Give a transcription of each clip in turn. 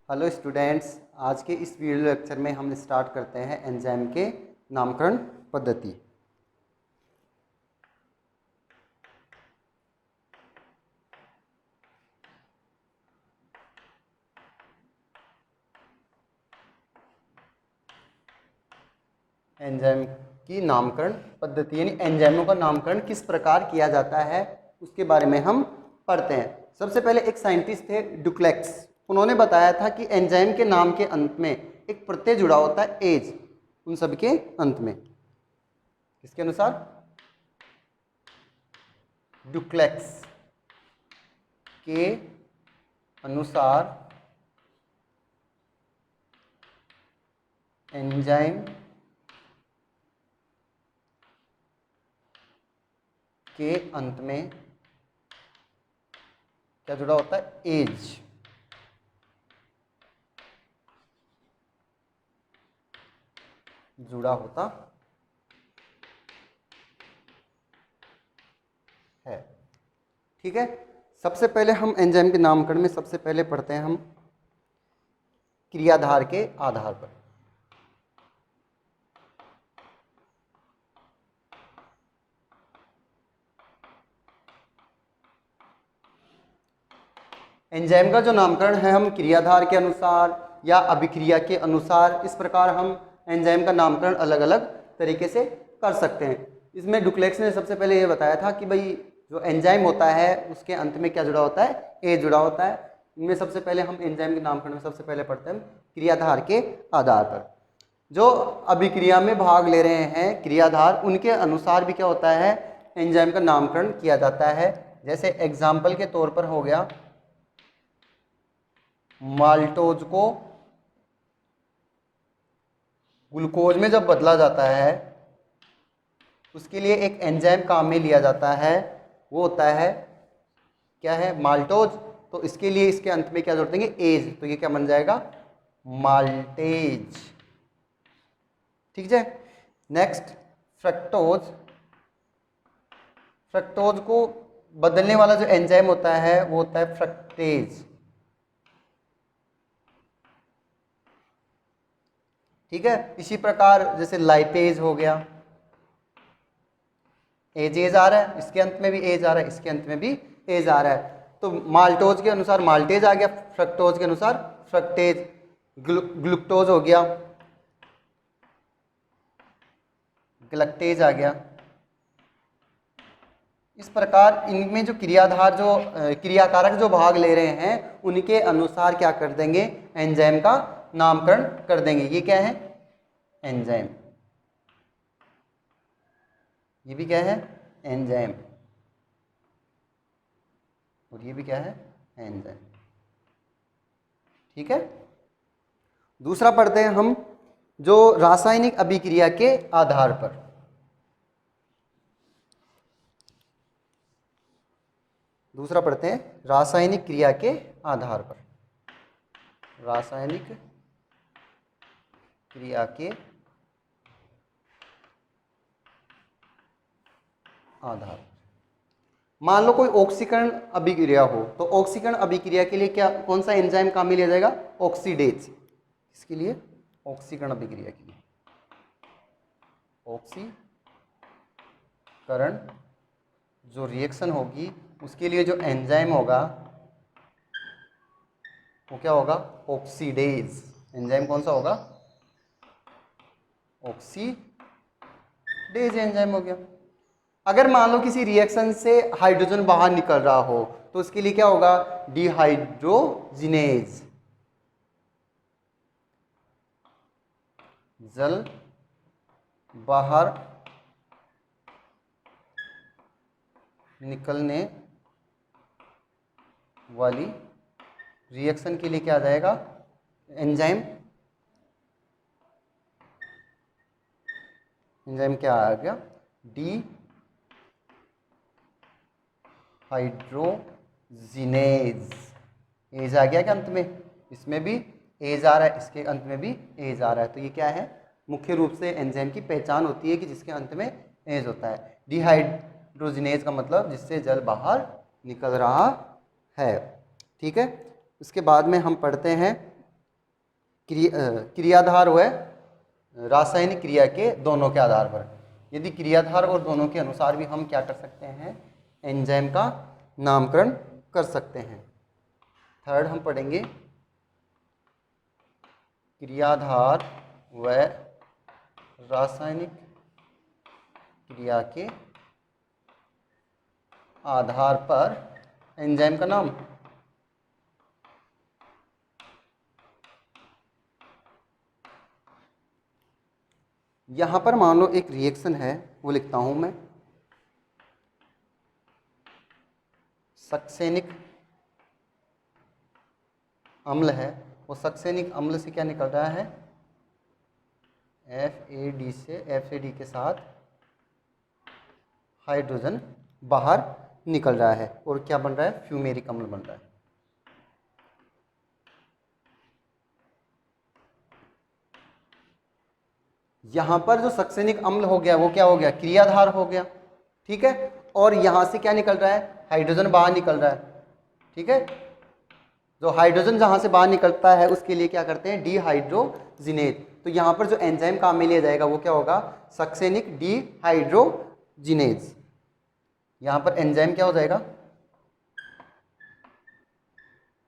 Hello students, आज के इस वीडियो लेक्चर में हम स्टार्ट करते हैं एंजाइम के नामकरण पद्धति। एंजाइम की नामकरण पद्धति यानी एंजाइमों का नामकरण किस प्रकार किया जाता है उसके बारे में हम पढ़ते हैं। सबसे पहले एक साइंटिस्ट थे डुक्लेक्स, उन्होंने बताया था कि एंजाइम के नाम के अंत में एक प्रत्यय जुड़ा होता है एज, उन सब के अंत में। किसके अनुसार? डुक्लेक्स के अनुसार एंजाइम के अंत में क्या जुड़ा होता है? एज। जुड़ा होता है। ठीक है, सबसे पहले हम एंजाइम के नामकरण में सबसे पहले पढ़ते हैं हम क्रियाधार के आधार पर। एंजाइम का जो नामकरण है हम क्रियाधार के अनुसार या अभिक्रिया के अनुसार, इस प्रकार हम एंजाइम का नामकरण अलग अलग तरीके से कर सकते हैं। इसमें डुक्लेक्स ने सबसे पहले ये बताया था कि भाई जो एंजाइम होता है उसके अंत में क्या जुड़ा होता है? ए जुड़ा होता है। इनमें सबसे पहले हम एंजाइम के नामकरण में सबसे पहले पढ़ते हैं क्रियाधार के आधार पर। जो अभिक्रिया में भाग ले रहे हैं क्रियाधार, उनके अनुसार भी क्या होता है? एंजाइम का नामकरण किया जाता है। जैसे एग्जाम्पल के तौर पर हो गया, माल्टोज को ग्लूकोज में जब बदला जाता है उसके लिए एक एंजाइम काम में लिया जाता है, वो होता है क्या है? माल्टोज। तो इसके लिए इसके अंत में क्या जोड़ देंगे? एज। तो ये क्या बन जाएगा? माल्टेज। ठीक है। Next fructose. फ्रक्टोज को बदलने वाला जो एंजाइम होता है वो होता है फ्रक्टेज। ठीक है। इसी प्रकार जैसे लाइपेज हो गया, एज आ रहा है, इसके अंत में भी एज आ रहा है, इसके अंत में भी एज आ रहा है। तो माल्टोज के अनुसार माल्टेज आ गया, फ्रक्टोज के अनुसार फ्रक्टेज। ग्लूकोज हो गया, ग्लक्टेज आ गया। इस प्रकार इनमें जो क्रियाधार जो क्रियाकारक जो भाग ले रहे हैं उनके अनुसार क्या कर देंगे? एंजाइम का नामकरण कर देंगे। ये क्या है? एंजाइम। ये भी क्या है? एंजाइम। और ये भी क्या है? एंजाइम। ठीक है। दूसरा पढ़ते हैं हम जो रासायनिक अभिक्रिया के आधार पर। दूसरा पढ़ते हैं रासायनिक क्रिया के आधार पर। रासायनिक क्रिया के आधार। मान लो कोई ऑक्सीकरण अभिक्रिया हो, तो ऑक्सीकरण अभिक्रिया के लिए क्या कौन सा एंजाइम काम में लिया जाएगा? ऑक्सीडेज। इसके लिए ऑक्सीकरण अभिक्रिया के लिए ऑक्सीकरण जो रिएक्शन होगी उसके लिए जो एंजाइम होगा वो क्या होगा? ऑक्सीडेज। एंजाइम कौन सा होगा? ऑक्सीडेज एंजाइम हो गया। अगर मान लो किसी रिएक्शन से हाइड्रोजन बाहर निकल रहा हो तो उसके लिए क्या होगा? डिहाइड्रोजिनेज। जल बाहर निकलने वाली रिएक्शन के लिए क्या आ जाएगा? एंजाइम। एंजाइम क्या आ गया? डिहाइड्रोजिनेज। एज आ गया क्या अंत में? इसमें भी एज आ रहा है, इसके अंत में भी एज आ रहा है। तो ये क्या है? मुख्य रूप से एंजाइम की पहचान होती है कि जिसके अंत में एज होता है। डिहाइड्रोजिनेज का मतलब जिससे जल बाहर निकल रहा है। ठीक है। इसके बाद में हम पढ़ते हैं क्रियाधार व रासायनिक क्रिया के दोनों के आधार पर। यदि क्रियाधार और दोनों के अनुसार भी हम क्या कर सकते हैं, एंजाइम का नामकरण कर सकते हैं। थर्ड हम पढ़ेंगे क्रियाधार व रासायनिक क्रिया के आधार पर एंजाइम का नाम। यहां पर मान लो एक रिएक्शन है, वो लिखता हूं मैं, सक्सेनिक अम्ल है। वो सक्सेनिक अम्ल से क्या निकल रहा है, FAD के साथ हाइड्रोजन बाहर निकल रहा है और क्या बन रहा है, फ्यूमेरिक अम्ल बन रहा है। यहां पर जो सक्सेनिक अम्ल हो गया वो क्या हो गया, क्रियाधार हो गया, ठीक है। और यहां से क्या निकल रहा है, हाइड्रोजन बाहर निकल रहा है, ठीक है। जो हाइड्रोजन जहां से बाहर निकलता है उसके लिए क्या करते हैं, डिहाइड्रोजिनेज। तो यहां पर जो एंजाइम काम में लिया जाएगा वो क्या होगा, सक्सेनिक डिहाइड्रोजिनेज। यहां पर एंजाइम क्या हो जाएगा,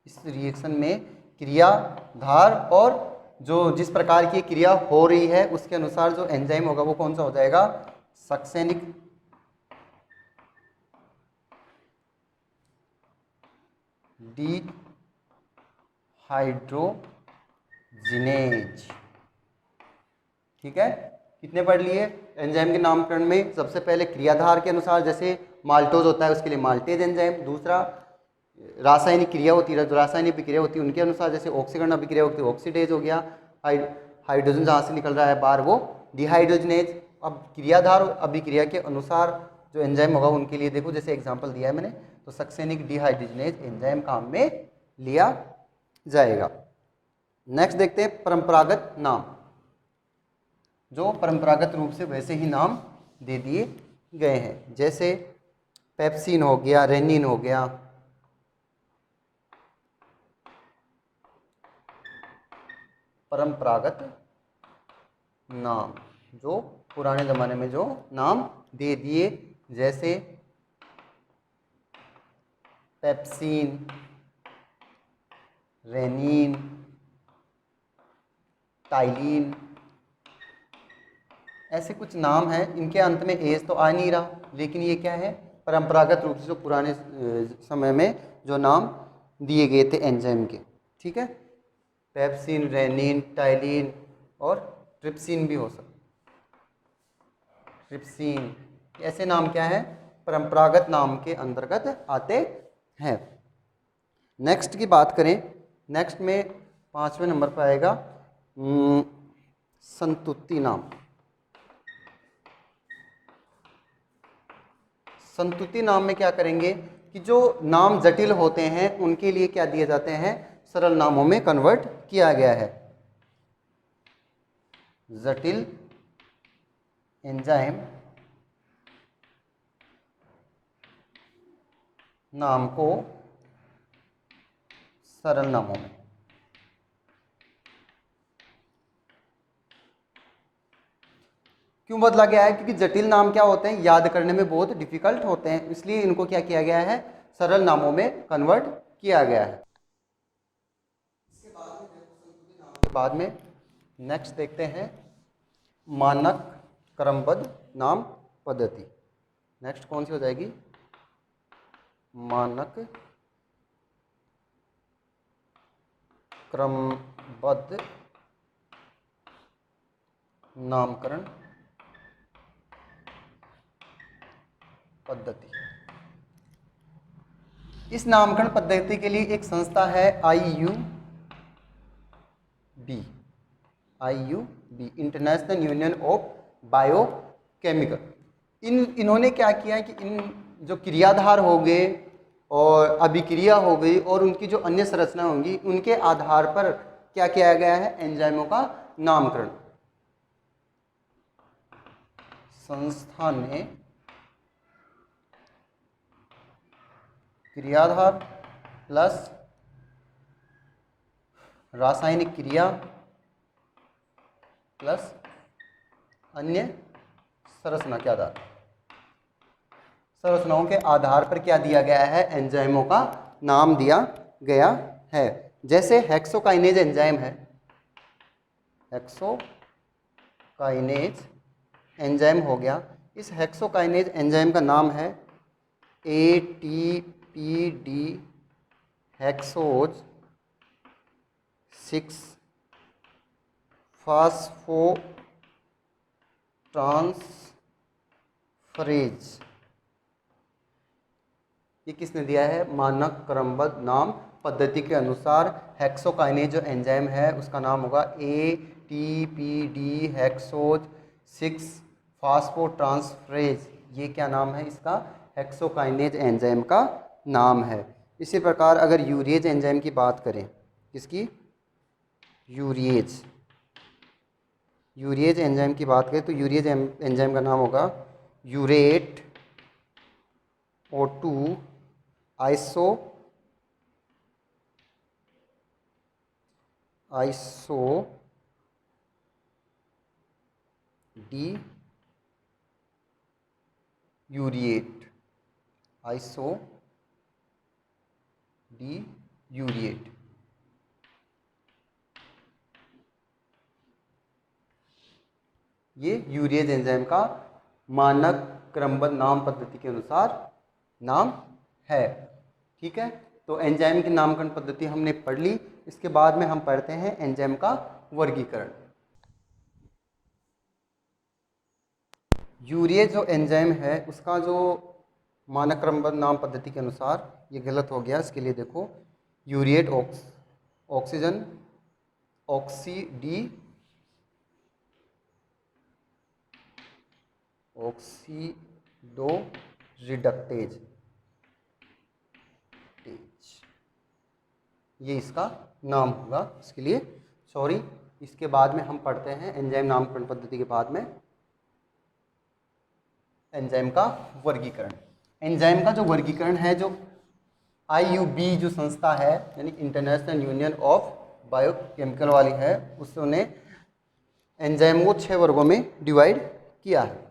इस रिएक्शन में क्रियाधार और जो जिस प्रकार की क्रिया हो रही है उसके अनुसार जो एंजाइम होगा वो कौन सा हो जाएगा, सक्सेनिक डिहाइड्रोजिनेज, ठीक है। कितने पढ़ लिए एंजाइम के नामकरण में, सबसे पहले क्रियाधार के अनुसार, जैसे माल्टोज होता है उसके लिए माल्टेज एंजाइम। दूसरा रासायनिक क्रिया होती है, जो रासायनिक अभिक्रिया होती है उनके अनुसार, जैसे ऑक्सीकरण अभिक्रिया होती है ऑक्सीडेज हो गया, हाइड्रोजन जहाँ से निकल रहा है बाहर वो डिहाइड्रोजनेज। अब क्रियाधार अभिक्रिया के अनुसार जो एंजाइम होगा उनके लिए देखो, जैसे एग्जांपल दिया है मैंने, तो सक्सेनिक डिहाइड्रोजनेज एंजाइम काम में लिया जाएगा। नेक्स्ट देखते हैं परंपरागत नाम, जो परंपरागत रूप से वैसे ही नाम दे दिए गए हैं, जैसे पेप्सिन हो गया, रेनिन हो गया, परंपरागत नाम जो पुराने ज़माने में जो नाम दे दिए, जैसे पेप्सिन, रेनिन, टाइलिन, ऐसे कुछ नाम हैं। इनके अंत में एज तो आ नहीं रहा, लेकिन ये क्या है, परंपरागत रूप से जो पुराने समय में जो नाम दिए गए थे एंजाइम के, ठीक है। पेप्सिन, रेनिन, टाइलिन और ट्रिप्सिन भी हो सकता है, ट्रिप्सिन, ऐसे नाम क्या है, परंपरागत नाम के अंतर्गत आते हैं। नेक्स्ट की बात करें, नेक्स्ट में 5वें नंबर पर आएगा संतुति नाम। संतुति नाम में क्या करेंगे कि जो नाम जटिल होते हैं उनके लिए क्या दिए जाते हैं, सरल नामों में कन्वर्ट किया गया है। जटिल एंजाइम नाम को सरल नामों में, क्यों बदला गया है, क्योंकि जटिल नाम क्या होते हैं, याद करने में बहुत डिफिकल्ट होते हैं, इसलिए इनको क्या किया गया है, सरल नामों में कन्वर्ट किया गया है। इसके बाद में संतुति नाम के बाद में नेक्स्ट देखते हैं मानक क्रमबद्ध नाम पद्धति। नेक्स्ट कौन सी हो जाएगी, मानक क्रमबद्ध नामकरण पद्धति। इस नामकरण पद्धति के लिए एक संस्था है IUB, international union of biochemical. इन्होंने क्या किया कि इन जो क्रियाधार हो गए और अभिक्रिया हो गई और उनकी जो अन्य संरचना होंगी उनके आधार पर क्या किया गया है, एंजाइमों का नामकरण। संस्था ने क्रियाधार प्लस रासायनिक क्रिया प्लस अन्य संरचना के आधार, संरचनाओं के आधार पर क्या दिया गया है, एंजाइमों का नाम दिया गया है। जैसे हेक्सोकाइनेज एंजाइम है, हेक्सोकाइनेज एंजाइम हो गया, इस हेक्सोकाइनेज एंजाइम का नाम है ATPD हेक्सोज 6 फास्फोट्रांसफरेज। ये किसने दिया है, मानक क्रमबद्ध नाम पद्धति के अनुसार हेक्सोकाइनेज जो एंजाइम है उसका नाम होगा ATPD हेक्सोज 6 फास्फोट्रांसफरेज। ये क्या नाम है इसका, हेक्सोकाइनेज एंजाइम का नाम है। इसी प्रकार अगर यूरिएज एंजाइम की बात करें, किसकी, यूरिएज, यूरिएज एंजाइम की बात करें तो यूरिएज एंजाइम का नाम होगा urate O2 iso D urate, iso D urate. ये यूरिएज एंजाइम का मानक क्रमबद्ध नाम पद्धति के अनुसार नाम है। ठीक है, तो एंजाइम की नामकरण पद्धति हमने पढ़ ली। इसके बाद में हम पढ़ते हैं एंजाइम का वर्गीकरण। यूरिएज जो एंजाइम है उसका जो मानक क्रमबद्ध नाम पद्धति के अनुसार, ये गलत हो गया, इसके लिए देखो, यूरिएट ऑक्सीजन ऑक्सीडो रिडक्टेज, ये इसका नाम होगा, इसके लिए सॉरी। इसके बाद में हम पढ़ते हैं एंजाइम नामकरण पद्धति के बाद में एंजाइम का वर्गीकरण। एंजाइम का जो वर्गीकरण है, जो IUB जो संस्था है, यानी इंटरनेशनल यूनियन ऑफ बायोकेमिकल वाली है, उसने एंजाइम को 6 वर्गों में डिवाइड किया है।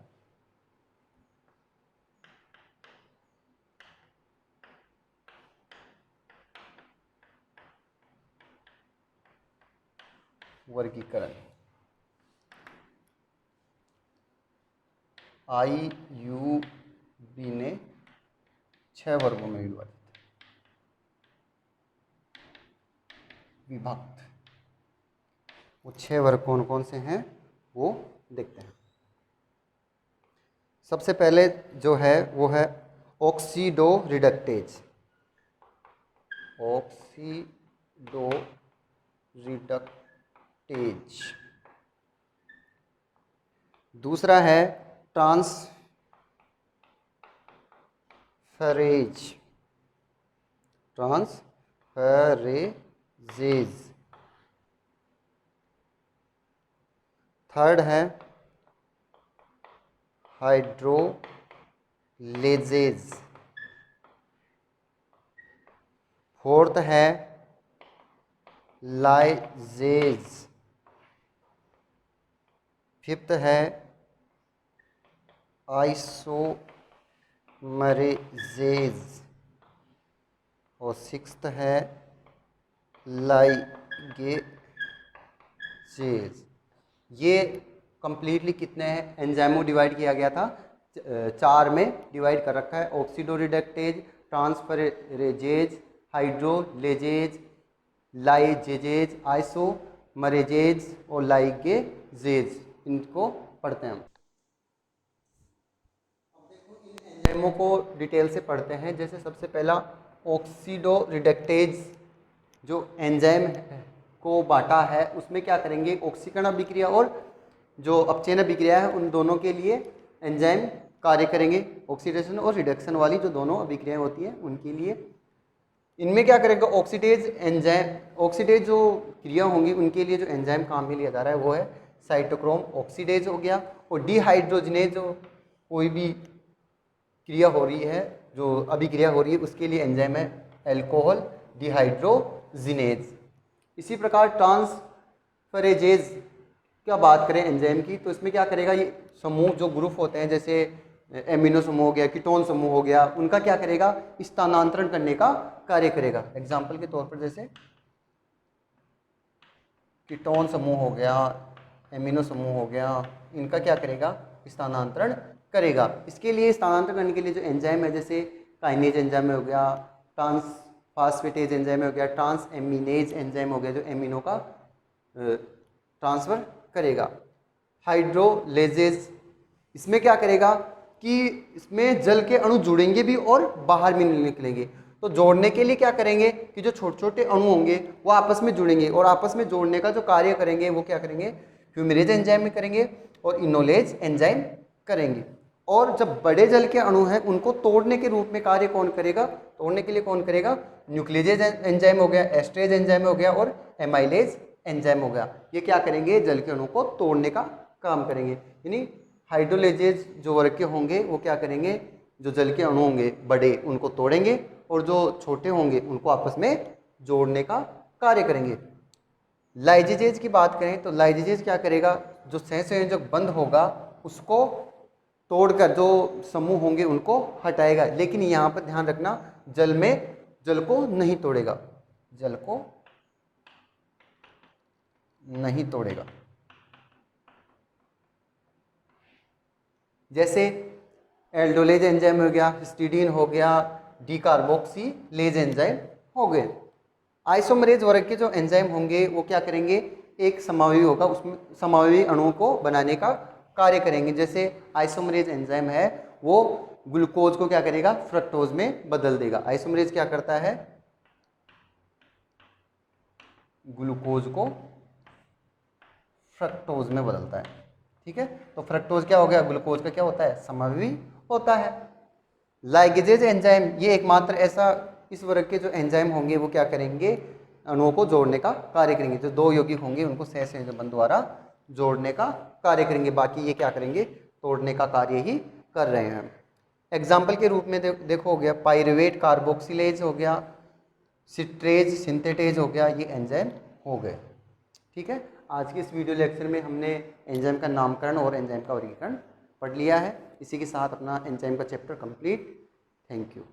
वर्गीकरण IUB ने 6 वर्गों में विभक्त। वो 6 वर्ग कौन कौन से हैं वो देखते हैं। सबसे पहले जो है वो है ऑक्सीडो रिडक्टेज, ऑक्सीडो रिडक्टेज। दूसरा है ट्रांसफरेजेज। थर्ड है हाइड्रोलेजेज। फोर्थ है लाइजेज। फिफ्थ है आइसोमरेजेज और सिक्स्थ है लाइगेजेज। ये कंप्लीटली कितने हैं एंजाइमो डिवाइड किया गया था, 4 में डिवाइड कर रखा है। ऑक्सीडो रिडक्टेज, ट्रांसफरेजेज, हाइड्रोलेजेज, लाइजेजेज, आइसोमरेजेज और लाइगेजेज, इनको पढ़ते हैं हम। एंजाइमों को डिटेल से पढ़ते हैं। जैसे सबसे पहला ऑक्सीडो रिडक्टेज जो एंजाइम को बांटा है, उसमें क्या करेंगे, ऑक्सीकरण अभिक्रिया और जो अपचयन अभिक्रिया है उन दोनों के लिए एंजाइम कार्य करेंगे। ऑक्सीडेशन और रिडक्शन वाली जो दोनों अभिक्रियाएं होती हैं उनके लिए इनमें क्या करेगा, ऑक्सीडेज जो क्रिया होंगी उनके लिए जो एंजाइम काम में लिया जा रहा है वो है साइटोक्रोम ऑक्सीडेज हो गया। और डिहाइड्रोजनेज जो कोई भी क्रिया हो रही है, जो अभिक्रिया हो रही है, उसके लिए एंजाइम है अल्कोहल डिहाइड्रोजिनेज। इसी प्रकार ट्रांसफरेजेज क्या बात करें एंजाइम की, तो इसमें क्या करेगा, ये समूह जो ग्रुप होते हैं जैसे एमिनो समूह हो गया, कीटोन समूह हो गया, उनका क्या करेगा, स्थानांतरण करने का कार्य करेगा। एग्जाम्पल के तौर पर जैसे कीटोन समूह हो गया, एमिनो समूह हो गया, इनका क्या करेगा, स्थानांतरण करेगा। इसके लिए स्थानांतरण करने के लिए जो एंजाइम है, जैसे काइनेज एंजाइम हो गया, ट्रांसफास्फेटेज एंजाइम हो गया, ट्रांस एमिनेज एंजाइम हो गया, जो एमिनो का ट्रांसफर करेगा। हाइड्रोलेजेज, इसमें क्या करेगा कि इसमें जल के अणु जुड़ेंगे भी और बाहर भी निकलेंगे। तो जोड़ने के लिए क्या करेंगे कि जो छोटे छोटे अणु होंगे वो आपस में जुड़ेंगे, और आपस में जोड़ने का जो कार्य करेंगे वो क्या करेंगे, ह्यूमिरेज एंजाइम में करेंगे और इनोलेज एंजाइम करेंगे। और जब बड़े जल के अणु हैं उनको तोड़ने के रूप में कार्य कौन करेगा, तोड़ने के लिए कौन करेगा, न्यूक्लियेज एंजाइम हो गया, एस्ट्रेज एंजाइम हो गया और एमाइलेज एंजाइम हो गया। ये क्या करेंगे, जल के अणु को तोड़ने का काम करेंगे। यानी हाइड्रोलेजेज जो वर्ग के होंगे वो क्या करेंगे, जो जल के अणु होंगे बड़े उनको तोड़ेंगे और जो छोटे होंगे उनको आपस में जोड़ने का कार्य करेंगे। लाइजेज की बात करें तो लाइजेज क्या करेगा, जो सहसंयोजक बंध होगा उसको तोड़कर जो समूह होंगे उनको हटाएगा। लेकिन यहाँ पर ध्यान रखना, जल को नहीं तोड़ेगा, जल को नहीं तोड़ेगा। जैसे एल्डोलेज एंजाइम हो गया, हिस्टीडीन हो गया, डीकार्बोक्सीलेज एंजाइम हो गए। आइसोमरेज वर्ग के जो एंजाइम होंगे वो क्या करेंगे, एक समावयवी होगा, उसमें समावयवी अणुओं को बनाने का कार्य करेंगे। जैसे आइसोमरेज एंजाइम है वो ग्लूकोज को क्या करेगा, फ्रक्टोज में बदल देगा। आइसोमरेज क्या करता है, ग्लूकोज को फ्रक्टोज में बदलता है। ठीक है, तो फ्रक्टोज क्या हो गया, ग्लूकोज का क्या होता है, समावयवी होता है। लाइगेजेज एंजाइम, ये एकमात्र ऐसा इस वर्ग के जो एंजाइम होंगे वो क्या करेंगे, अणुओं को जोड़ने का कार्य करेंगे। जो दो यौगिक होंगे उनको सहसंयोजक बंध द्वारा जोड़ने का कार्य करेंगे, बाकी ये क्या करेंगे, तोड़ने का कार्य ही कर रहे हैं। एग्जाम्पल के रूप में देखो हो गया पाइरुवेट कार्बोक्सिलेज हो गया, सिट्रेज सिंथेटेज हो गया, ये एंजाइम हो गए। ठीक है, आज के इस वीडियो लेक्चर में हमने एंजाइम का नामकरण और एंजाइम का वर्गीकरण पढ़ लिया है। इसी के साथ अपना एंजाइम का चैप्टर कंप्लीट। Thank you.